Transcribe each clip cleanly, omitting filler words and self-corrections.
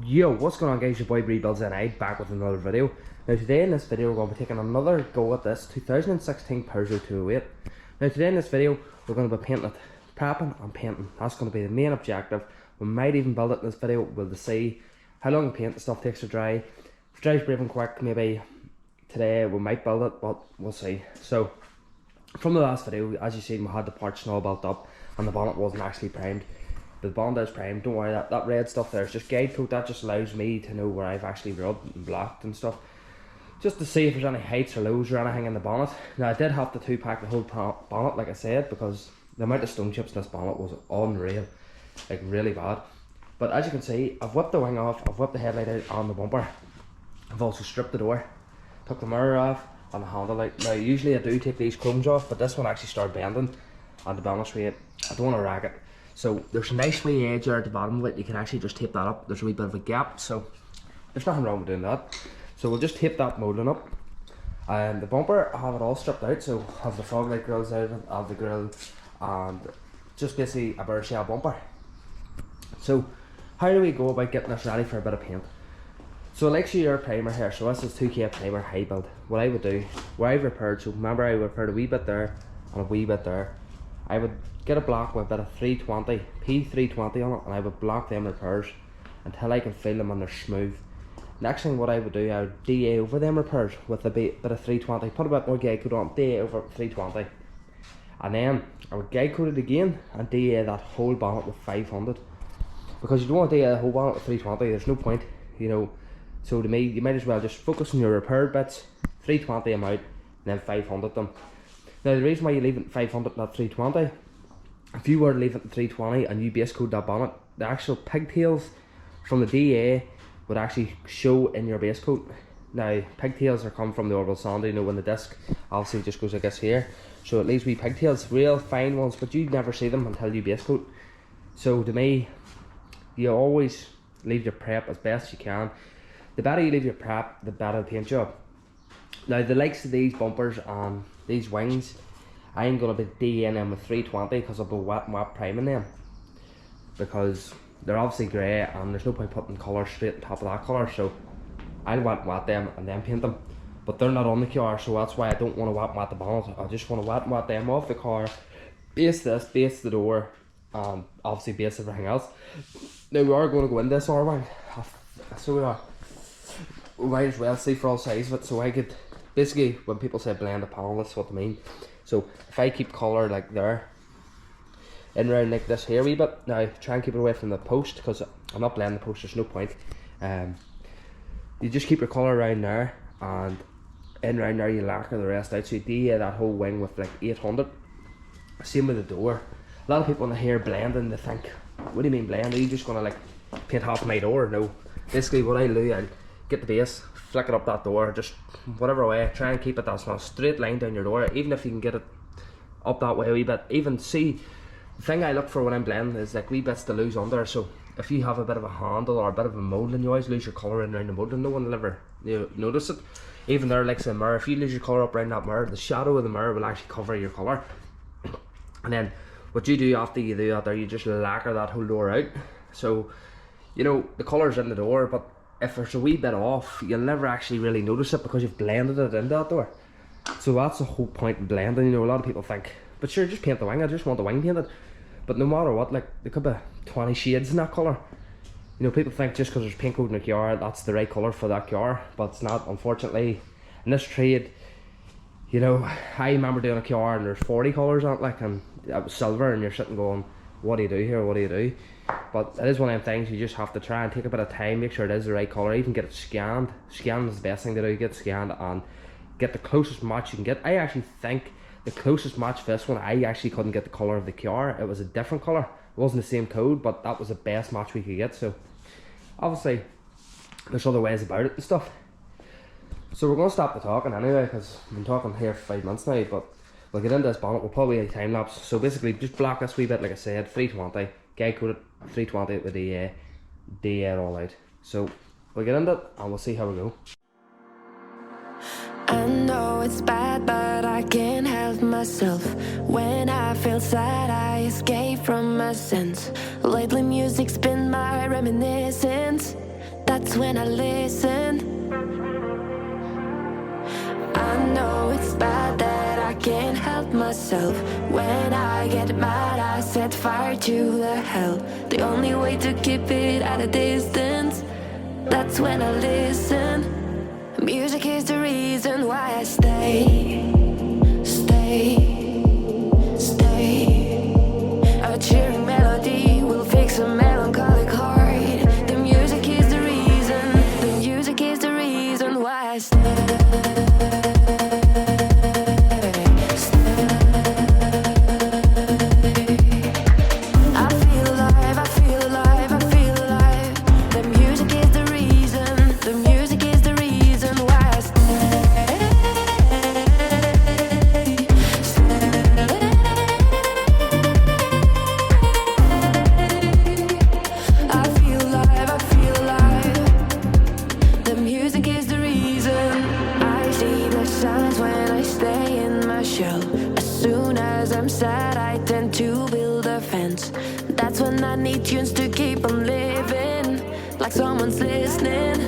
Yo, what's going on guys, your boy Rebuilds and I back with another video. Now today in this video we're going to be taking another go at this 2016 Peugeot 208. Now today in this video we're going to be painting it, prepping and painting. That's going to be the main objective. We might even build it in this video. We'll see how long the paint and stuff takes to dry. If it dries brave and quick, maybe today we might build it, but we'll see. So from the last video, as you see, we had the parts and all built up and the bonnet wasn't actually primed. The bonnet is primed, don't worry, that red stuff there is just guide coat. That just allows me to know where I've actually rubbed and blocked and stuff, just to see if there's any heights or lows or anything in the bonnet. Now I did have to 2-pack the whole bonnet like I said, because the amount of stone chips in this bonnet was unreal, like really bad. But as you can see, I've whipped the wing off, I've whipped the headlight out on the bumper. I've also stripped the door, took the mirror off and the handle out. Now usually I do take these chromes off, but this one actually started bending, and to be honest with you, I don't want to rack it. So there's a nice wee edge there at the bottom of it. You can actually just tape that up. There's a wee bit of a gap, so there's nothing wrong with doing that. So we'll just tape that moulding up. And the bumper, I have it all stripped out, so I have the fog light grills out, I have the grill, and just basically a bare shell bumper. So how do we go about getting this ready for a bit of paint? So like your primer here, so this is 2K primer high build. What I would do, where I've repaired, so remember I repaired a wee bit there and a wee bit there. I would get a block with a bit of 320, P320 on it, and I would block them repairs until I can feel them and they're smooth. Next thing what I would do, I would DA over them repairs with a bit of 320, put a bit more guide coat on, DA over 320. And then I would guide coat it again and DA that whole bonnet with 500. Because you don't want to DA the whole bonnet with 320, there's no point, you know. So to me, you might as well just focus on your repair bits, 320 them out, and then 500 them. Now the reason why you leave it 500 not 320, if you were to leave it at 320 and you base coat that bonnet, the actual pigtails from the DA would actually show in your base coat. Now pigtails are come from the orbital sander, you know, when the disc obviously just goes like this here, so it leaves wee pigtails, real fine ones, but you never see them until you base coat. So to me, you always leave your prep as best you can. The better you leave your prep, the better the paint job. Now the likes of these bumpers and these wings, I ain't going to be DAing them with 320 because I'll be wet priming them, because they're obviously grey and there's no point putting colour straight on top of that colour. So I'll wet them and then paint them, but they're not on the car, so that's why I don't want to wet the bonnet. I just want to wet them off the car, base this, base the door, and obviously base everything else. Now we are going to go in this R-wing, so we are. We might as well see for all sides of it, so I could basically, when people say blend the panel, that's what I mean. So if I keep colour like there, in round like this here a wee bit, now try and keep it away from the post, because I'm not blending the post, there's no point. You just keep your colour around there, and in round there you lacquer the rest out, so you DA that whole wing with like 800. Same with the door. A lot of people when they hear blending, they think, what do you mean blend? Are you just going to like paint half my door? No. Basically what I do, I'll get the base, flick it up that door, just whatever way, try and keep it that's not a straight line down your door, even if you can get it up that way a wee bit. Even see, the thing I look for when I'm blending is like wee bits to lose under, so if you have a bit of a handle or a bit of a moulding, you always lose your colour in around the moulding, no one will ever notice it. Even there, like say a mirror, if you lose your colour up around that mirror, the shadow of the mirror will actually cover your colour. And then what you do after you do that there, you just lacquer that whole door out, so you know the colour's in the door, but if there's a wee bit off, you'll never actually really notice it because you've blended it into that door. So that's the whole point of blending. You know, a lot of people think, but sure, just paint the wing, I just want the wing painted. But no matter what, like there could be 20 shades in that colour. You know, people think just because there's paint coat in a car, that's the right colour for that car, but it's not, unfortunately. In this trade, you know, I remember doing a car and there's 40 colours on it, like, and it was silver, and you're sitting going, what do you do here, what do you do? But it is one of them things you just have to try and take a bit of time, make sure it is the right colour, even get it scanned. Scanning is the best thing to do, get scanned and get the closest match you can get. I actually think the closest match for this one, I actually couldn't get the colour of the car, it was a different colour. It wasn't the same code, but that was the best match we could get. So obviously there's other ways about it and stuff. So we're going to stop the talking anyway, because we've been talking here for 5 months now, but we'll get into this bonnet, we'll probably have a time lapse. So basically just block this wee bit like I said, 320, guide code it 320 with the DA all out. So we'll get into it and we'll see how we go. I know it's bad, but I can't help myself. When I feel sad, I escape from my sense. Lately music's been my reminiscence. that's when I listen. I know it's bad that I can't help myself. When I get mad, I set fire to the hell. The only way to keep it at a distance, that's when I listen. Music is the reason why I stay. A cheering melody will fix a melancholic heart. The music is the reason. The music is the reason why I stay. That's when I need tunes to keep on living, like someone's listening.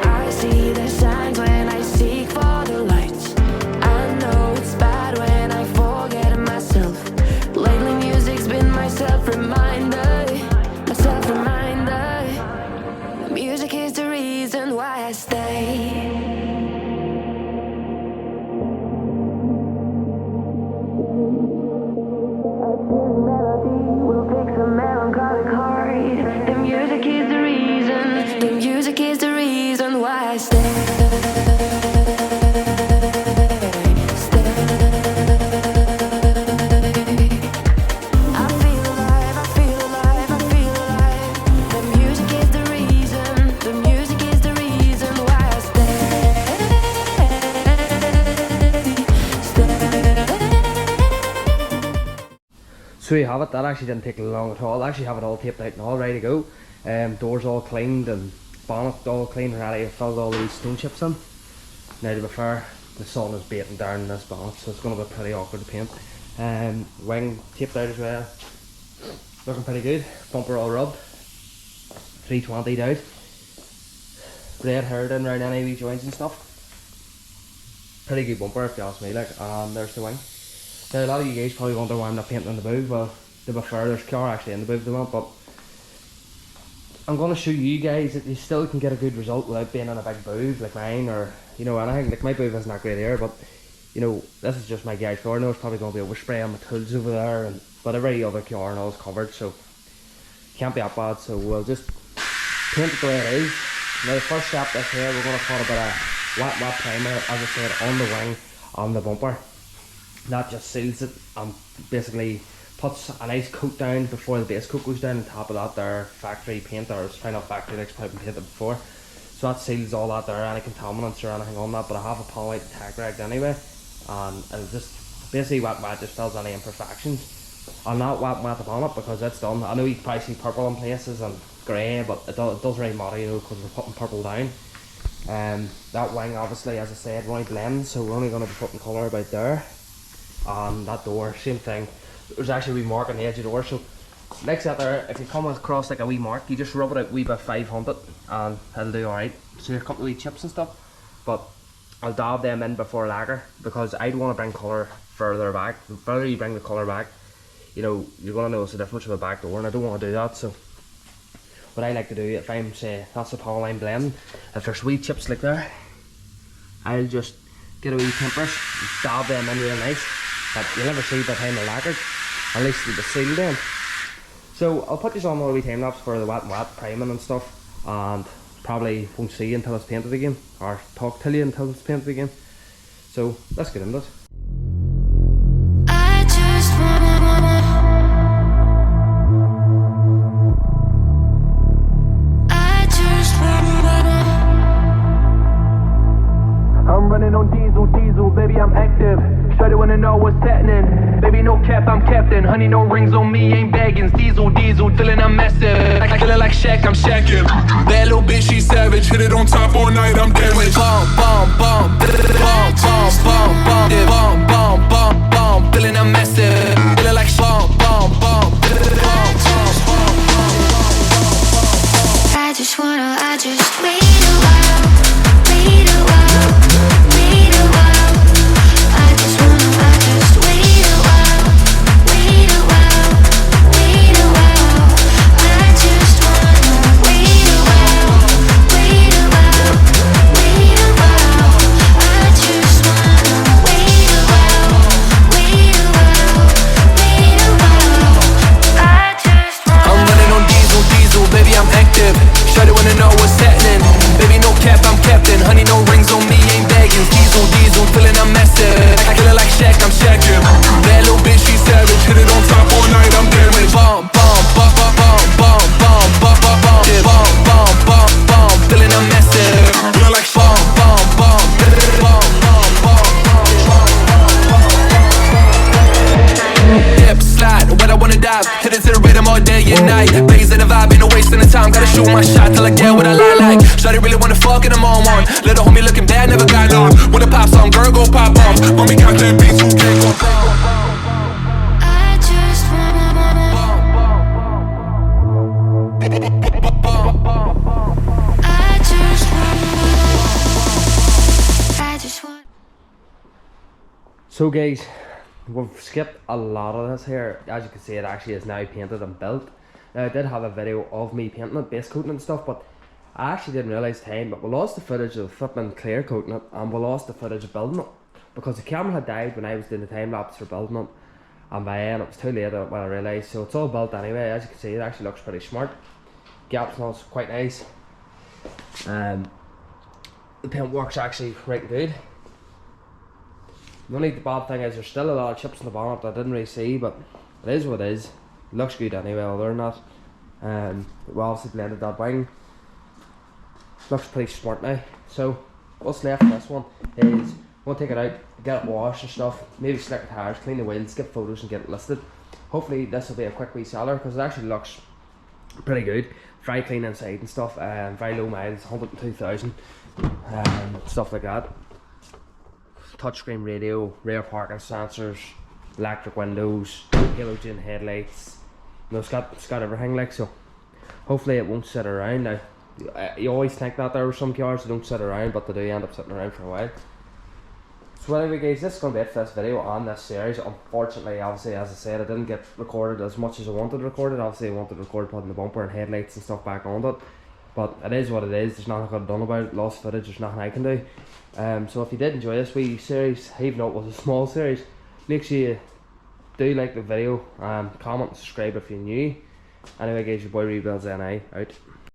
I see the signs when I seek for the lights. I know it's bad when I forget myself. Lately music's been my self-reminder, my self-reminder. Music is the reason why I stay. So you have it. That actually didn't take long at all. I actually have it all taped out and all ready to go. Doors all cleaned and bonnet all cleaned and ready. I filled all these stone chips in. Now to be fair, the sun is beating down in this bonnet, so it's going to be pretty awkward to paint. Wing taped out as well. Looking pretty good. Bumper all rubbed. 320'd out. Red hair in around any wee joints and stuff. Pretty good bumper if you ask me, like, and there's the wing. Now a lot of you guys probably wonder why I'm not painting in the booth. Well, to be fair, there's car actually in the booth at the moment, but I'm going to show you guys that you still can get a good result without being in a big booth like mine, or you know, anything. Like my booth isn't that great here, but you know, this is just my garage floor. I know it's probably going to be overspray on my tools over there, but every other car and all is covered, so can't be that bad. So we'll just paint it the way it is. Now the first step this here, we're going to put a bit of wet primer, as I said, on the wing, on the bumper. That just seals it and basically puts a nice coat down before the base coat goes down on top of that there factory paint, or it's not factory, like it's probably been painted before. So that seals all that there, any contaminants or anything on that, but I have a poly tack ragged anyway, and it'll just basically wet just fills any imperfections. I'll not wet the bonnet because it's done. I know you can probably see purple in places and grey, but it does really matter, you know, because we're putting purple down. That wing obviously, as I said, only blends, so we're only going to be putting colour about there. That door, same thing. There's actually a wee mark on the edge of the door, so next to that there, if you come across like a wee mark, you just rub it out wee bit 500 and it'll do alright. So you're cutting wee chips and stuff, but I'll dab them in before lacquer because I don't want to bring colour further back. The further you bring the colour back, you know, you're going to notice the difference with a back door, and I don't want to do that. So what I like to do, if I'm, say, that's the polyline blend, if there's wee chips like there, I'll just get a wee paintbrush and dab them in real nice. But you'll never see by the time they're lacquered, at least they'll be sealed in. So I'll put these on all the wee time lapse for the wet priming and stuff, and probably won't see you until it's painted again, or talk to you until it's painted again. So let's get into it. I just I'm running on diesel, baby, I'm active. Shawty wanna know what's happening. Baby, no cap, I'm captain. Honey, no rings on me, ain't baggins. Diesel, feeling I'm massive. I feeling like Shaq, I'm shacking. That little bitch, she savage. Hit it on top all night, I'm damaged. Bomb, bomb, bomb, bomb, bomb, bomb, bomb, yeah, bomb, bomb, bomb, bomb. Feeling I'm massive. Feeling like bomb, bomb, bomb, bomb, bomb, bomb. wanna shoot my shot till I get what I like. Shawty really wanna fuck in the morning. Little homie looking bad, never got none. Wanna pop some, girl, go pop off. Mommy count them beats, who can't go I just wanna So guys, we've skipped a lot of this here. As you can see, it actually is now painted and built. Now I did have a video of me painting it, base coating and stuff, but I actually didn't realise time, but we lost the footage of flipping clear coating it, and we lost the footage of building it. Because the camera had died when I was doing the time lapse for building it, and by then it was too late when I realised. So it's all built anyway. As you can see, it actually looks pretty smart. Gap smells quite nice. The paint works actually right good. The only bad thing is there's still a lot of chips in the bonnet that I didn't really see, but it is what it is. It looks good anyway, other than that. We obviously blended that wing. Looks pretty smart now. So what's left in this one is we'll take it out, get it washed and stuff, maybe slick the tires, clean the wheels, get photos and get it listed. Hopefully this will be a quick wee seller because it actually looks pretty good. Very clean inside and stuff, very low miles, 102,000, stuff like that. Touchscreen radio, rear parking sensors, electric windows, halogen headlights. You know, it's got everything like, so hopefully it won't sit around. Now you always think that there are some cars that don't sit around, but they do end up sitting around for a while. So anyway guys, this is going to be it for this video on this series. Unfortunately, obviously, as I said, I didn't get recorded as much as I wanted to record it. Obviously I wanted to record putting the bumper and headlights and stuff back on it, but it is what it is. There's nothing I could have done about it. Lost footage, there's nothing I can do. So if you did enjoy this wee series, even though it was a small series, make sure you do like the video, comment and subscribe if you're new. Anyway guys, your boy Rebuilds NI out.